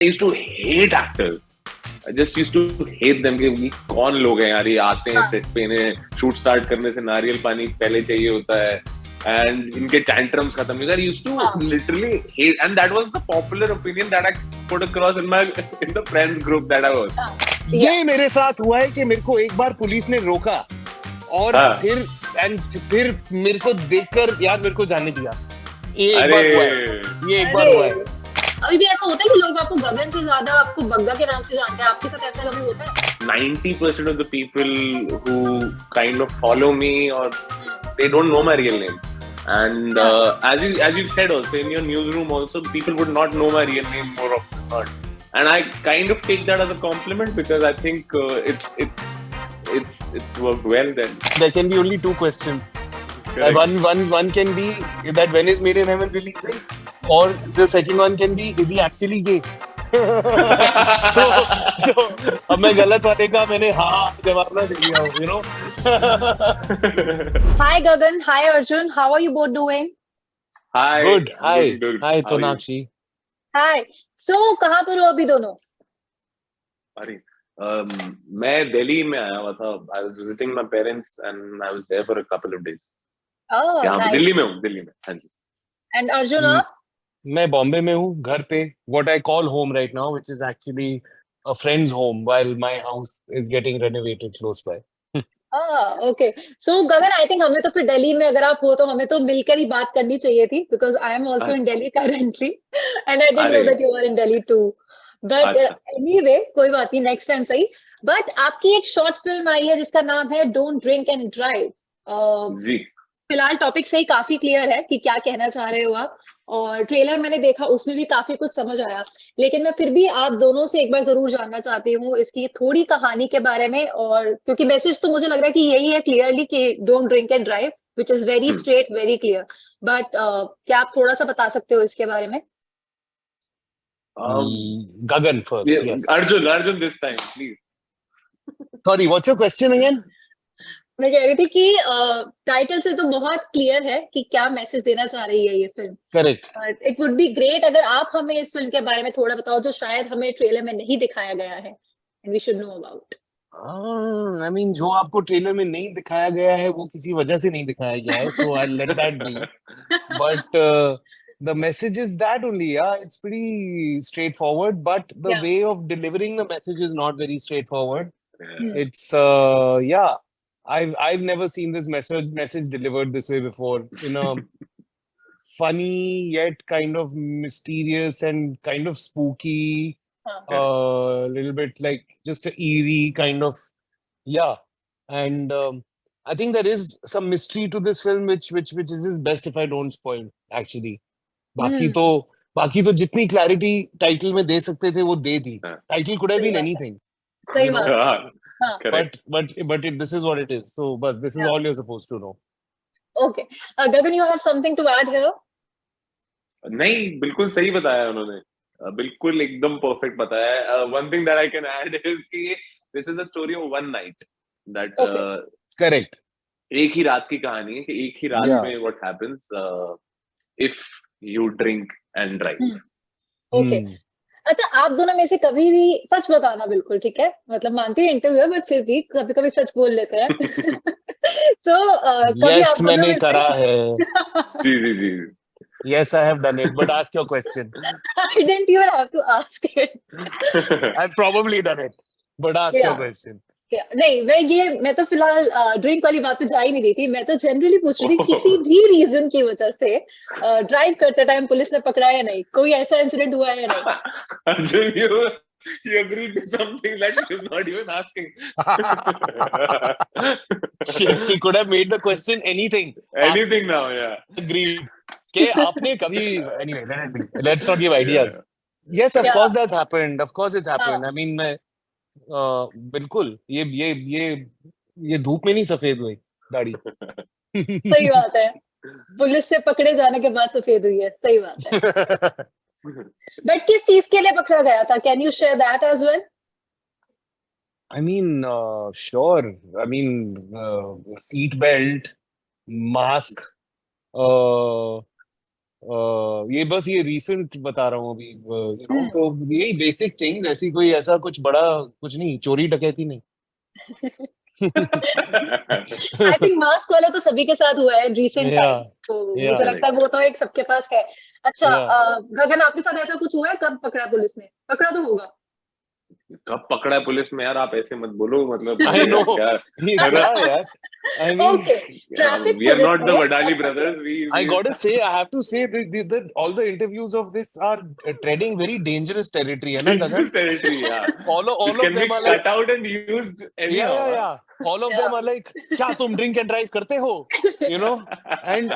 I used to hate actors. I just used to hate them कि ये कौन लोग हैं यार, ये आते हैं सेट पे, इन्हें शूट स्टार्ट करने से नारियल पानी पहले चाहिए होता है and इनके tantrums खत्म नहीं. I used to literally hate, and that was the popular opinion that I put across in the friends group that I was. ये मेरे साथ हुआ है कि मेरे को एक बार पुलिस ने रोका और फिर मेरे को देखकर यार मेरे को जाने दिया. ये एक बार हुआ है. अभी भी ऐसा होता है कि लोग आपको गगन से ज्यादा आपको बग्गा के नाम से जानते हैं. आपके साथ ऐसा कभी होता है? 90% of the people who kind of follow me, or they don't know my real name. And as you said also in your newsroom also, people would not know my real name more often than not. And I kind of take that as a compliment because I think it's worked well then. There can be only two questions. One can be that when is Made in Heaven releasing, or the second one can be, is he actually gay? तो अब मैं गलत वाले का मैंने जवाब ना दे दिया, you know. Hi Gagan, hi Arjun, how are you both doing? Hi. Good. Hi. Good. Hi Tonakshi. Hi. So कहाँ पर हो अभी दोनों? अरे मैं दिल्ली में आया हुआ था. I was visiting my parents and I was there for a couple of days. Oh, nice. Delhi में हूँ, दिल्ली में. हाँ जी. And Arjun आप? मैं बॉम्बे में हूँ, घर पे. What I call home right now, which is actually a friend's home, while my house is getting renovated close by. Okay. So Gagan, I think हमें तो फिर दिल्ली में अगर आप हो तो हमें तो मिलकर ही बात करनी चाहिए थी, because I am also in Delhi currently, and I didn't know that you are in Delhi too. But anyway, कोई बात नहीं, next time सही. But आपकी एक शॉर्ट फिल्म आई है जिसका नाम है Don't Drink and Drive. जी. फिलहाल टॉपिक से ही काफी क्लियर है कि क्या कहना चाह रहे हो आप, और ट्रेलर मैंने देखा, उसमें भी काफी कुछ समझ आया. लेकिन मैं फिर भी आप दोनों से एक बार जरूर जानना चाहती हूँ इसकी थोड़ी कहानी के बारे में, और क्योंकि मैसेज तो मुझे लग रहा है कि यही है क्लियरली कि don't drink and drive, which is very straight, very clear. But क्या आप थोड़ा सा बता सकते हो इसके बारे में? Gagan first. Yes. Arjun this time, please. Sorry, what's your question again? मैं कह रही थी कि टाइटल से तो बहुत क्लियर है कि क्या मैसेज देना चाह रही है ये film. Correct. It would be great अगर आप हमें इस फिल्म के बारे में थोड़ा बताओ जो शायद हमें ट्रेलर में नहीं दिखाया गया है, and we should know about. I mean, जो आपको ट्रेलर में नहीं दिखाया गया है वो किसी वजह से नहीं दिखाया गया है, so I'll let that be. But the message is that only, yeah, it's pretty straightforward, but the way of delivering the message is not very straightforward. It's yeah. I've never seen this message delivered this way before, in a funny yet kind of mysterious and kind of spooky, little bit like just a eerie kind of, and I think there is some mystery to this film which is best if I don't spoil actually. बाकी तो जितनी clarity title में दे सकते थे वो दे दी. Title could have been anything. सही बात. But this is what it is. So, but this is all you're supposed to know. Okay. Gagan, you have something to add here? नहीं, बिल्कुल सही बताया उन्होंने. बिल्कुल एकदम perfect बताया. One thing that I can add is कि this is a story of one night. That correct. एक ही रात की कहानी है कि एक ही रात में what happens if you drink and drive. Okay. अच्छा, आप दोनों में से कभी भी सच बताना, बिल्कुल ठीक है, मतलब मानती हूँ इंटरव्यू है, बट फिर भी कभी कभी सच बोल लेते हैं. तो कभी आप मैंने करा है. जी. Yes, I have done it, but ask your question. I didn't even have to ask it. I've probably done it, but ask your question. नहीं, मैं तो फिलहाल ड्रिंक वाली बात पे जा ही नहीं रही थी. मैं तो जनरली पूछ रही थी किसी भी रीजन की वजह से ड्राइव करते टाइम पुलिस ने पकड़ा या नहीं, कोई ऐसा इंसिडेंट हुआ है या नहीं? You agreed to something that she was not even asking. She could have made the question anything. Anything now, yeah. Agreed. Okay, आपने कभी anyway, let's not give ideas. Yes, of course that's happened. Of course it's happened. I mean, मैं बिल्कुल ये धूप में नहीं सफेद हुई दाढ़ी. सही बात है, पुलिस से पकड़े जाने के बाद सफेद हुई है. सही बात है. बट किस चीज के लिए पकड़ा गया था? Can you share that as well? I mean, sure. I mean, seat belt, mask, ये बस ये recent बता रहा हूँ अभी, तो यही basic thing, ऐसी कोई ऐसा कुछ बड़ा कुछ नहीं, चोरी डकैती नहीं। आई थिंक मास्क वाला तो सभी के साथ हुआ है रिसेंट टाइम, Yeah, तो yeah, मुझे लगता है वो तो एक सबके पास है। अच्छा, yeah. गगन आपके साथ ऐसा कुछ हुआ है? कब पकड़ा पुलिस ने? पकड़ा तो होगा। कब पकड़ा है पुलिस में यार, आप ऐसे मत बोलो, मतलब I know. क्या ये है ना? क्या है यार? I mean, okay, traffic We are police not the ने Vadali कब पकड़ा? brothers. I gotta say, I have to say, all the interviews of this are treading very dangerous territory, है ना Gagan? dangerous territory, yeah. All It of can be them are like, cut out and used anyhow. yeah. All of them are like, क्या तुम drink and drive करते हो? You know? And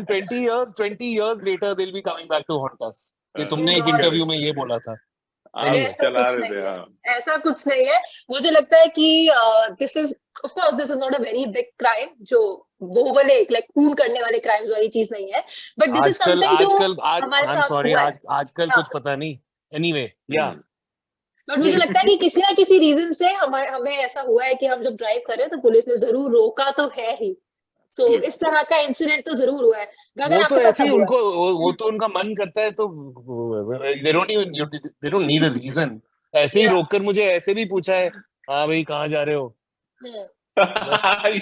20 years later, they'll be coming back to haunt us. कि तुमने एक God. Interview में ये बोला था। आप Anyway. ऐसा चला कुछ रहे नहीं थे, है, हाँ। ऐसा कुछ नहीं है। मुझे लगता है कि this is of course this is not a very big crime, जो वो वाले लाइक खून करने वाले क्राइम्स वाली चीज नहीं है, बट दिस इज समथिंग जो हमारे I'm साथ sorry, हुआ है। आजकल हाँ, कुछ पता नहीं। Anyway, yeah. बट मुझे लगता है कि किसी ना किसी रीजन से हमें ऐसा हुआ है कि हम जब ड्राइव कर रहे हैं तो पुलिस ने जरूर रोका तो है ही। सो इस तरह का इंसिडेंट तो जरूर हुआ है। गगन वो तो आपके साथ ऐसे ही कब हुआ? उनको वो तो उनका मन करता है, तो they don't need a reason. ऐसे ही या रोककर मुझे ऐसे भी पूछा है, हाँ भाई कहाँ जा रहे हो? बस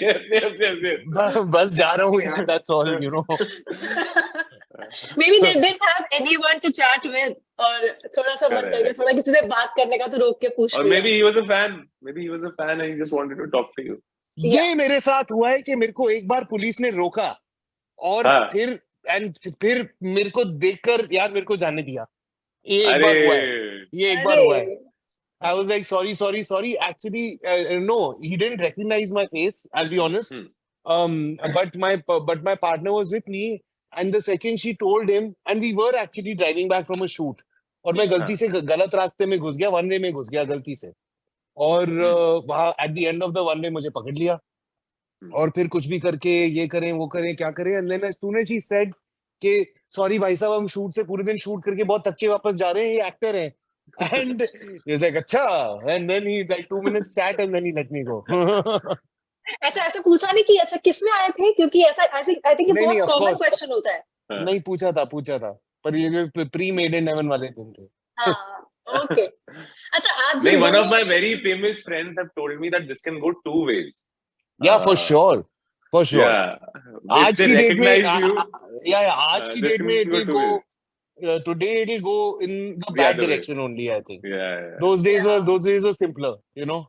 yes. बस जा रहा हूँ यार, that's all, you know. Maybe they didn't have anyone to chat with, और थोड़ा सा मन कर गया, थोड़ा किसी से बात करने का, तो रोक के पूछ Or लिया। maybe he was a fan. Maybe he was a fan and he just wanted to talk to you. ये मेरे साथ हुआ है कि मेरे को एक बार पुलिस ने रोका और हाँ। फिर मेरे को देखकर यार मेरे को जाने दिया। ये एक अरे बार हुआ है, ये एक बार हुआ है। अरे I was like, sorry. Actually, no, he didn't recognize my face, I'll be honest. But my partner was with me, and the second she told him, and we were actually driving back from a shoot, और मैं गलती से गलत रास्ते में घुस गया, one way में घुस गया गलती से, और वहाँ at the end of the one way मुझे पकड़ लिया, और फिर कुछ भी करके ये करें वो करें क्या करें, and then as soon as she said कि सॉरी भाई साहब, हम शूट से पूरे दिन शूट करके बहुत थक के वापस जा रहे हैं, ये एक्टर हैं, and he was like अच्छा, and then he like 2 minutes chat and then he let me go. अच्छा, ऐसा पूछा नहीं कि अच्छा किस में आए थे, क्योंकि ऐसा ऐसे आई थिंक ये नहीं, बहुत of कॉमन course. क्वेश्चन होता है। नहीं पूछा था, पर ये प्री मेड इन हेवन वाले दिन थे। हाँ, ओके। अच्छा, आज नहीं, जो one of दोनों my very famous friends have told me that this can go two ways. Yeah, for sure. Yeah. If आज they की डेट में recognize you, आज की this डेट can में it go will two ways. go today it will go in the The bad other way. direction only, I think. Yeah. Those days Yeah. were simpler, you know.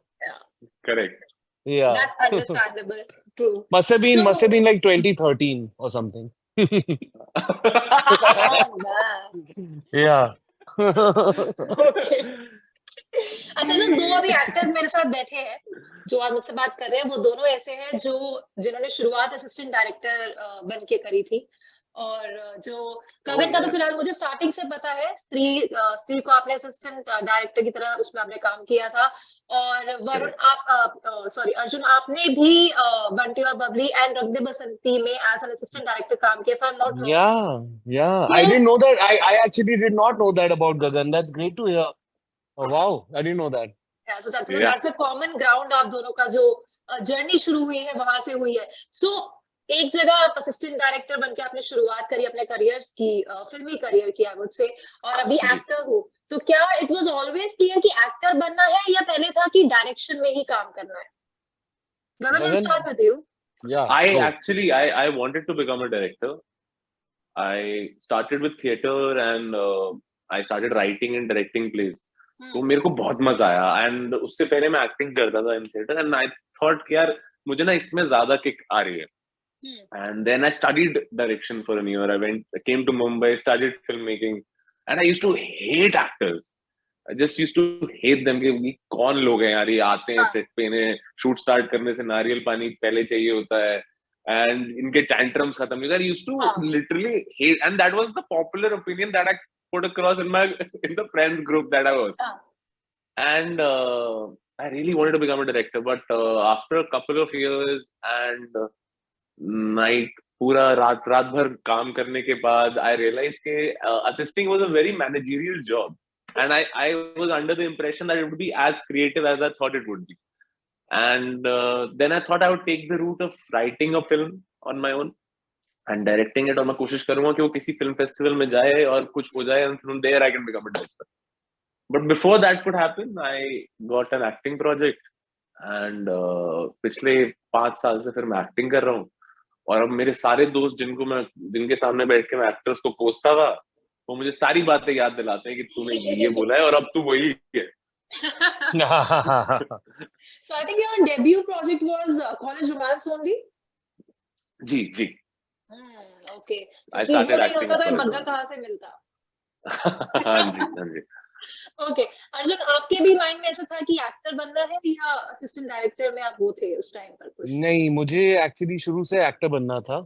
Correct. Yeah. that's understandable, true. Must have been like 2013 or something. Oh man, Yeah. okay. अच्छा, जो दो अभी actors मेरे साथ बैठे हैं, जो आज मुझसे बात कर रहे हैं, वो दोनों ऐसे हैं जो जिन्होंने शुरुआत असिस्टेंट डायरेक्टर बन के करी थी, और जो गगन का तो फिलहाल मुझे स्टार्टिंग से पता है, स्त्री को आपने असिस्टेंट डायरेक्टर की तरह उसमें आपने काम किया था, और वरुण अर्जुन आपने भी बंटी और बबली एंड रंग दे बसंती में एज एन असिस्टेंट डायरेक्टर काम किया, if I'm not wrong. Yeah. I didn't know that. I actually did not know that about Gagan. That's great to hear. Oh, wow. I didn't know that. Yeah, so that's the common ground आप दोनों का जो journey शुरू हुई है वहां से हुई है। सो एक जगह आप असिस्टेंट डायरेक्टर बनके आपने शुरुआत करी अपने करियर की, फिल्मी करियर की आई वुड से, और अभी एक्टर हो, तो क्या इट वाज ऑलवेज क्लियर कि एक्टर बनना है, या पहले था कि डायरेक्शन में ही काम करना है? गगन, I'll start with you. Yeah. I wanted to become a director. I started with theater and I started writing and directing plays. तो मेरे को बहुत मजा आया, एंड उससे पहले मैं एक्टिंग करता था in theatre, and I thought कि यार मुझे ना इसमें ज्यादा किक आ रही है. And then I studied direction for a year. I came to Mumbai, started filmmaking, and I used to hate actors. I just used to hate them कि ये कौन लोग हैं यार, ये आते हैं सेट पे, इन्हें शूट स्टार्ट करने से नारियल पानी पहले चाहिए होता है, and इनके tantrums खत्म नहीं. I used to literally hate, and that was the popular opinion that I put across in the friends group that I was. And I really wanted to become a director, but after a couple of years and night पूरा रात भर काम करने के बाद I realized कि assisting was a very managerial job, and I was under the impression that it would be as creative as I thought it would be. And then I thought I would take the route of writing a film on my own, and directing it, और मैं कोशिश करूंगा कि वो किसी film festival में जाए और कुछ हो जाए, and from there I can become a director. But before that could happen I got an acting project, and पिछले 5 साल से फिर मैं एक्टिंग कर रहा हूँ. और अब मेरे सारे दोस्त जिनके सामने बैठ के मैं एक्टर्स को कोसता था, वो मुझे सारी बातें याद दिलाते हैं कि तूने ये बोला है और अब तू वही है. So I think your debut project was college romance only. Ji ji. Okay. I क्योंकि वो started नहीं acting होता in तो ये college बग्गा once. कहाँ से मिलता. हाँ जी, हाँ जी. ओके. अर्जुन, आपके भी माइंड में ऐसा था कि एक्टर बनना है या असिस्टेंट डायरेक्टर में आप वो थे उस टाइम पर कुछ? नहीं, मुझे एक्चुअली शुरू से एक्टर बनना था,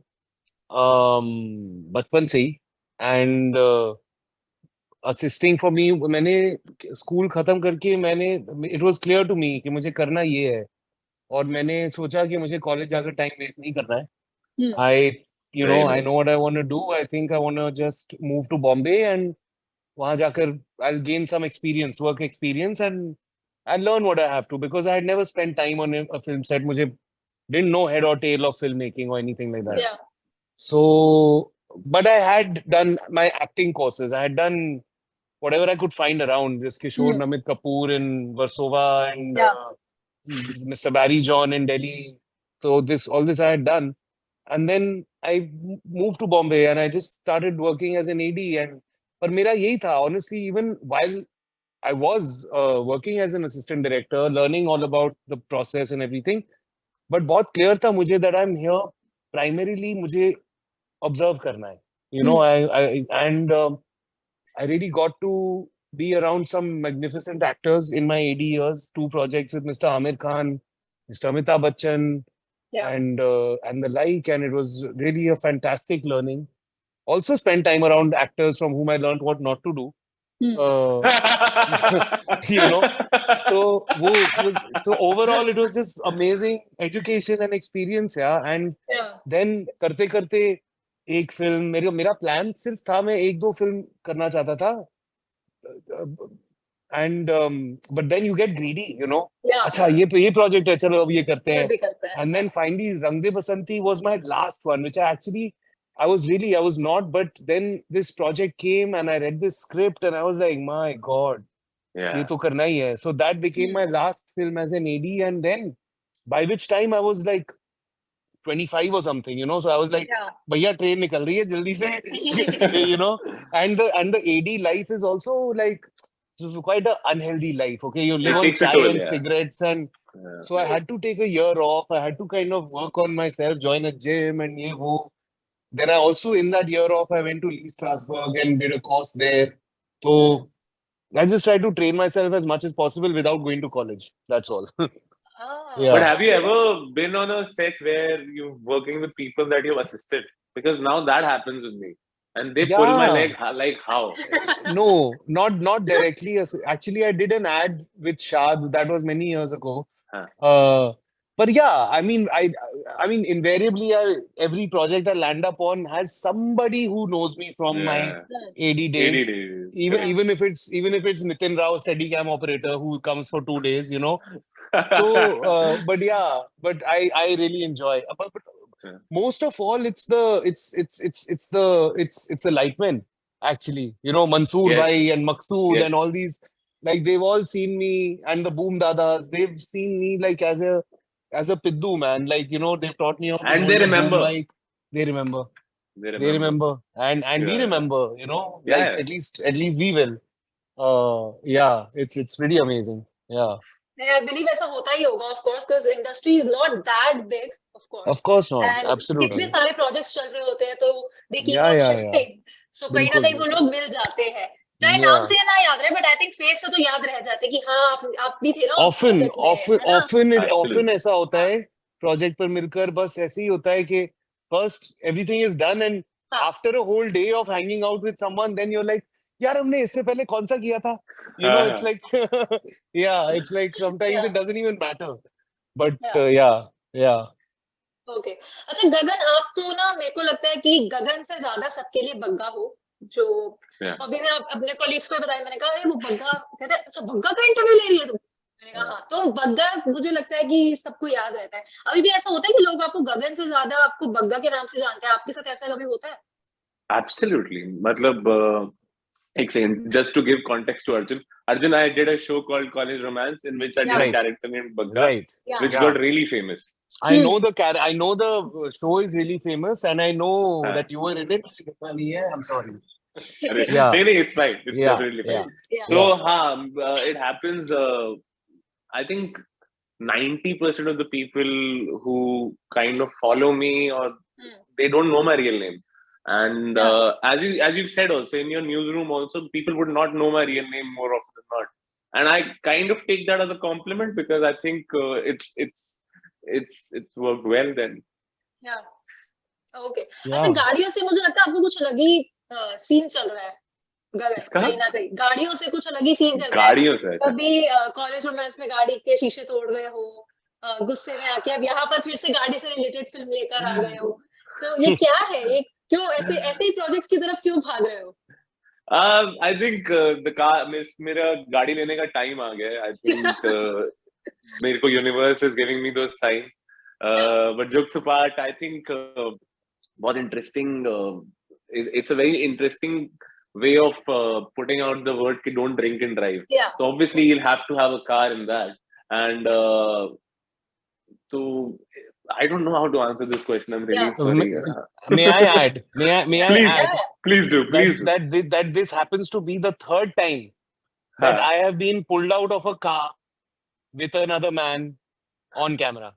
बचपन से ही. एंड असिस्टिंग फॉर मी, मैंने स्कूल खत्म करके मैंने, it was clear to me कि मुझे करना ये है. और मैंने सोचा कि मुझे कॉलेज जाकर टाइम वेस्ट नहीं करना है. I Very I nice. Know what I want to do. I think I want to just move to Bombay and वहां जाकर I gain some experience, work experience, and I learn what I have to, because I had never spent time on a film set. मुझे didn't know head or tail of filmmaking or anything like that. Yeah. So, but I had done my acting courses. I had done whatever I could find around. This Kishore Namit Kapoor in Versova and Yeah. Mr. Barry John in Delhi. So all this I had done, and then I moved to Bombay and I just started working as an AD. And पर मेरा यही था, honestly, even while I was working as an assistant director, learning all about the process and everything. But बहुत clear था मुझे that I am here primarily, मुझे observe करना है, you know. I and I really got to be around some magnificent actors in my AD years. 2 projects with Mr. Amir Khan, Mr. Amitabh Bachchan, Yeah. and the like, and it was really a fantastic learning. Also spent time around actors from whom I learned what not to do. You know, so overall it was just amazing education and experience, yeah. And Yeah. then करते करते एक film, मेरा plan सिर्फ था, मैं 1-2 film करना चाहता था. And but then you get greedy, you know. Yeah. अच्छा, ये प्रोजेक्ट है, चलो अब ये करते ये हैं. भी करते हैं. And then finally रंग दे बसंती was my last one, which I was not, but then this project came and I read this script and I was like, my God, Yeah. ये तो करना ही है. So that became my last film as an AD, and then by which time I was like 25 or something, you know. So I was like, Yeah. भैया train निकल रही है जल्दी से, you know. And the AD life is also like quite an unhealthy life. Okay, you live It on takes a chai toll, and yeah. cigarettes, and Yeah. so I had to take a year off. I had to kind of work on myself, join a gym, and ye wo. Then I also, in that year off, I went to Lee Strasberg and did a course there. So I just tried to train myself as much as possible without going to college. That's all. Ah, Yeah. But have you okay. ever been on a set where you're working with people that you've assisted? Because now that happens with me, and they pull my Yeah. leg like how? No, not directly. Actually, I did an ad with Shad. That was many years ago. Huh. But yeah, I mean, invariably, every project I land up on has somebody who knows me from my Yeah. AD days. AD days. Yeah. Even if it's Nitin Rao, Steadicam operator, who comes for 2 days, you know. So, but yeah, but I really enjoy. But Yeah. most of all, it's the lightmen, actually. You know, Mansoor Yes. Bhai and Maqsood Yes. and all these. Like, they've all seen me, and the Boom Dadas. They've seen me like as a piddu, man. Like, you know, they've taught me how to And hold they a boom remember. mic. They remember. They They remember. remember, and we Yeah. remember. You know, Yeah. like at least we will. Yeah, it's pretty amazing. Yeah. I believe ऐसा होता ही होगा, of course, because industry is not that big, of course. Of course not. And कितने Absolutely. सारे projects चल रहे होते हैं, तो they keep Yeah, on yeah, shifting. So कहीं ना बिल्कुल, कहीं वो लोग मिल जाते हैं. चाहे Yeah. नाम से या ना याद रहे, but I think face से तो याद रह जाते हैं कि हाँ आप भी थे ना उस Often, project में, often, है ना? often, Absolutely. often ऐसा होता है प्रोजेक्ट पर मिलकर. बस ऐसे ही होता है कि first everything is done, and हाँ. after a whole day of hanging out with someone, then you're like, यार हमने इससे पहले कौन सा किया था? You know, it's like, yeah, it's like sometimes Yeah. it doesn't even matter. But Yeah. yeah. Okay. अच्छा गगन, आप तो ना मेरे को लगता है कि गगन से ज्यादा सबके लिए बग्गा हो, जो Yeah. अभी मैं अपने कॉलीग्स को बताया, मैंने कहा अरे वो बग्गा, कहते हैं अच्छा बग्गा का इंटरव्यू ले रही है तुम. मैंने रहेगा। हाँ, तो बग्गा मुझे लगता है कि सबको याद रहता है। अभी भी ऐसा होता है कि लोग आपको गगन से ज्यादा आपको बग्गा के नाम से जानते हैं, आपके साथ ऐसा कभी होता है? Absolutely. मतलब एक second, just to give context to Arjun. Arjun, I did a show called College Romance in which I did a Right. character named Bagga, Right. which Yeah. got really famous. I know I know the show is really famous, and I know हाँ. that you were in it. I'm sorry. अरे, Yeah. नहीं, it's fine. It's Yeah. definitely fine. Yeah. So, it happens. I think 90% of the people who kind of follow me, or they don't know my real name. And as you've said also in your newsroom also, people would not know my real name more often than not. And I kind of take that as a compliment because I think it's worked well then. Yeah. Okay. Yeah. अच्छा, गाड़ियों से मुझे लगता है आपको कुछ अलग ही scene चल रहा है गगन, किसका? कहीं ना कहीं गाड़ियों से कुछ अलग ही सीन चल रहा है। गाड़ियों से ऐसा? कभी कॉलेज रोमांस में गाड़ी के शीशे तोड़ रहे हो, गुस्से में आके अब यहाँ पर फिर से गाड़ी से रिलेटेड फिल्म लेकर आ गए हो, तो ये क्या है? ये क्यों ऐसे ही प्रोजेक्ट्स की तरफ क्यों भाग रहे हो? I think the car मेरा गाड़ी लेने का टाइम आ गया है. I think मेरे को universe is giving me those signs. But jokes apart, I think बहुत interesting. It's a very interesting way of putting out the word कि don't drink and drive. Yeah. So obviously you'll have to have a car in that. And so I don't know how to answer this question. I'm really sorry. May I add? May I Please. add? Please do. Please do. That this happens to be the third time that I have been pulled out of a car with another man on camera.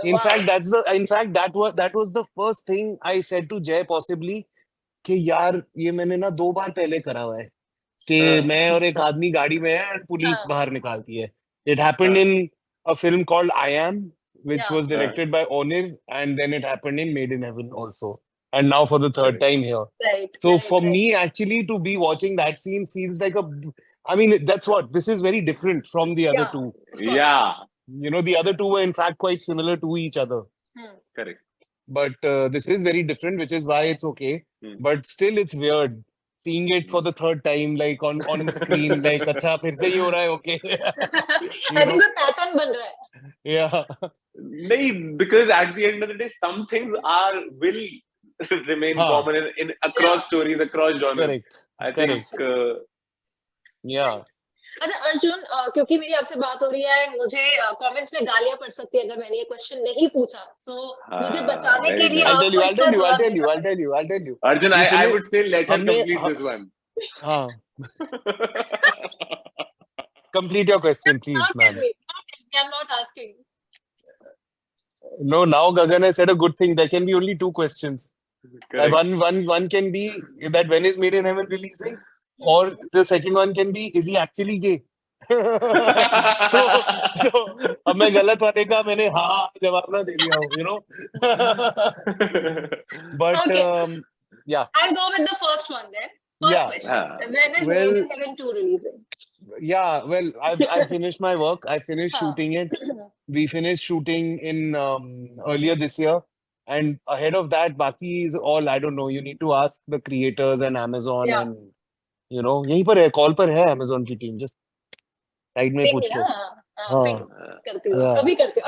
In fact, that was the first thing I said to Jay possibly कि यार ये मैंने ना 2 बार पहले करा हुआ है कि मैं और एक आदमी गाड़ी में है और पुलिस बाहर निकालती है. It happened in a film called I Am, which was directed by Onir, and then it happened in Made in Heaven also, and now for the third time here. Right. So for me, actually, to be watching that scene feels like I mean, that's what this is very different from the other two. Yeah. You know, the other two were in fact quite similar to each other. Correct. But this is very different, which is why it's okay. But still, it's weird seeing it for the third time, like on screen, like अच्छा फिर से ही हो रहा है, okay. I think the pattern बन रहा है. Yeah. नहीं, because at the end of the day, some things will remain common in across stories, across genres. Correct. I think. Yeah. अच्छा अर्जुन, क्योंकि मेरी आपसे बात हो रही है एंड मुझे कमेंट्स में गालियां पड़ सकती है अगर मैंने ये क्वेश्चन नहीं पूछा, सो मुझे बचाने के लिए I'll tell you. Arjun, I would say let her complete this one. हाँ. Complete your question, please, ma'am. I'm not asking. No, now Gagan has said a good thing. There can be only 2 questions. One can be that when is Made in Heaven releasing? Or the second one can be, is he actually gay? तो अब मैं गलत वाले का मैंने हाँ जवाब ना दे दिया हूँ, you know. But Okay. Yeah, I'll go with the first one then. First question. When is Made in Heaven 2 releasing? Yeah, well, I finished my work. I finished shooting it. We finished shooting in earlier this year, and ahead of that, Baki is all I don't know. You need to ask the creators and Amazon and you know, यहीं पर है, call पर है Amazon की team, just side में पूछ लो. अभी करते हो.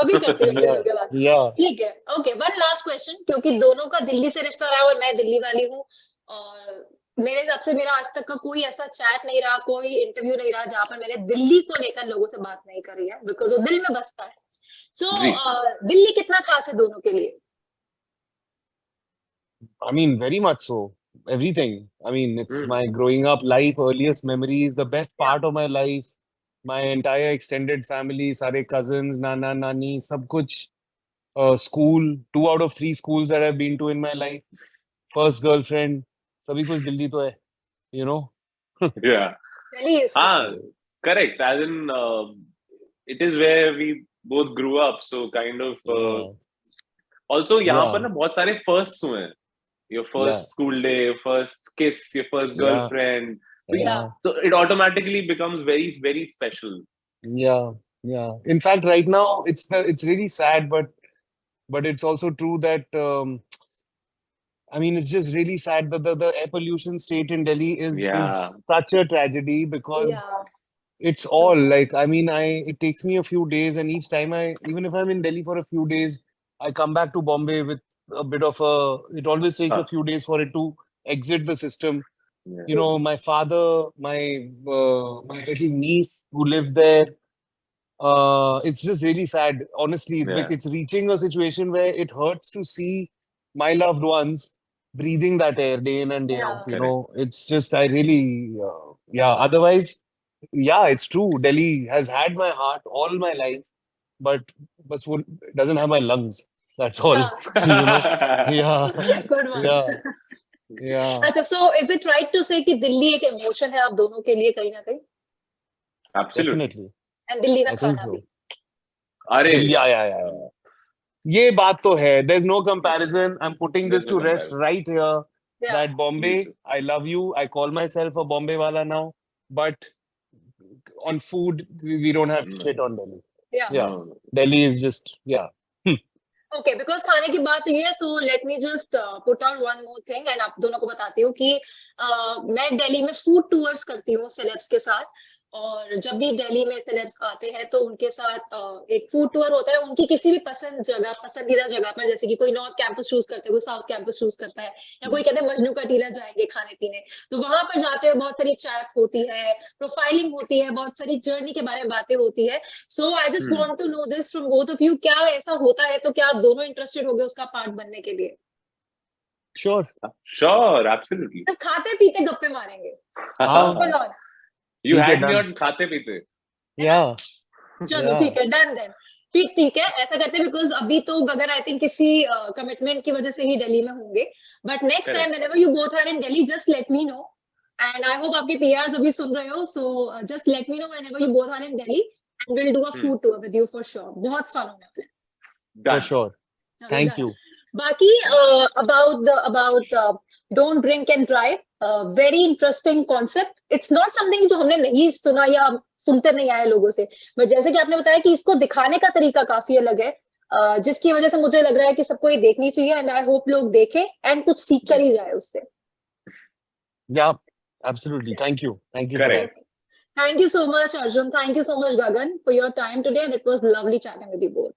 ठीक है. Okay, one last question, क्योंकि दोनों का दिल्ली से रिश्ता रहा और मैं दिल्ली वाली हूँ, और मेरे हिसाब से मेरा आज तक का कोई ऐसा चैट नहीं रहा, कोई इंटरव्यू नहीं रहा जहाँ पर मैंने दिल्ली को लेकर लोगों से बात नहीं करी है, बिकॉज वो दिल में बसता है. So दिल्ली कितना खास है दोनों के लिए? I mean, very much so. Everything. I mean, it's my growing up life, earliest memories, the best part of my life, my entire extended family, सारे cousins, nana, nani, सब कुछ. School, 2 out of 3 schools that I've been to in my life. First girlfriend, सभी कुछ दिल्ली तो है, you know. Yeah. Correct. As in, it is where we both grew up, so kind of. Also, यहाँ पर ना बहुत सारे firsts हुए हैं. Your first school day, your first kiss, your first girlfriend. So it automatically becomes very, very special. Yeah. In fact, right now it's really sad, but it's also true that I mean, it's just really sad that the air pollution state in Delhi is such a tragedy because It's all like, I mean, it takes me a few days, and each time even if I'm in Delhi for a few days, I come back to Bombay with a bit of it always takes a few days for it to exit the system. Yeah. You know, my father, my little niece who lived there, it's just really sad. Honestly, it's like Yeah. it's reaching a situation where it hurts to see my loved ones breathing that air day in and day Yeah. out. You know, it's just, I really, yeah. Otherwise, yeah, it's true. Delhi has had my heart all my life, but it doesn't have my lungs. That's all. Yeah. You know, yeah, Good one. yeah, yeah. अच्छा, so is it right to say कि दिल्ली एक emotion है आप दोनों के लिए कहीं ना कहीं? Absolutely. Definitely, And दिल्ली का I think खाना so. भी. अरे Yeah. ये बात तो है. There's no comparison. I'm putting There's this no to rest comparison. right here. Yeah. That Bombay, too. I love you. I call myself a Bombay wala now, but on food, we don't have No. shit on Delhi. Yeah. Yeah, No. Delhi is just, yeah. Okay, because खाने की बात हुई है, so let me just put out one more thing and आप दोनों को बताती हूँ कि मैं दिल्ली में फूड टूर्स करती हूँ सेलेब्स के साथ, और जब भी दिल्ली में सेलेब्स आते हैं तो उनके साथ एक फूड टूर होता है उनकी किसी भी पसंदीदा जगह पर, जैसे कि कोई नॉर्थ कैंपस चूज करता है, कोई साउथ कैंपस चूज करता है, या कोई कहते हैं मजनू का टीला जाएंगे खाने पीने, तो वहां पर जाते हुए बहुत सारी चैट होती है, प्रोफाइलिंग होती है, बहुत सारी जर्नी के बारे में बातें होती है. So I just want to know this from both of you, क्या ऐसा होता है तो क्या आप दोनों इंटरेस्टेड हो गए उसका पार्ट बनने के लिए? Sure, absolutely. तो खाते पीते गप्पे मारेंगे. Full on. You ठीक है, had me done. on खाते पीते. Yeah. चलो Yeah. ठीक है, डन देन. फिर ठीक है, ऐसा करते हैं, बिकॉज अभी तो गगन आई थिंक किसी कमिटमेंट की वजह से ही दिल्ली में होंगे, but next time whenever you both are in Delhi just let me know, and I hope आपके पीआरस अभी सुन रहे हो, so just let me know whenever you both are in Delhi and will do a food tour with you for sure. बहुत fun होने वाला है. For Done. sure. चलो, Thank done. you. बाकी about don't drink and drive, very interesting concept. It's not something जो हमने नहीं सुना या सुनते नहीं आए लोगों से, बट जैसे कि आपने बताया कि इसको दिखाने का तरीका काफी अलग है, जिसकी वजह से मुझे लग रहा है कि सबको ये देखनी चाहिए, एंड आई होप लोग देखें एंड कुछ सीख कर ही जाए उससे. Yeah, absolutely. Thank you. Thank you for Correct. that. Thank you so much, Arjun. Thank you so much, Gagan, for your time today, and it was lovely chatting with you both.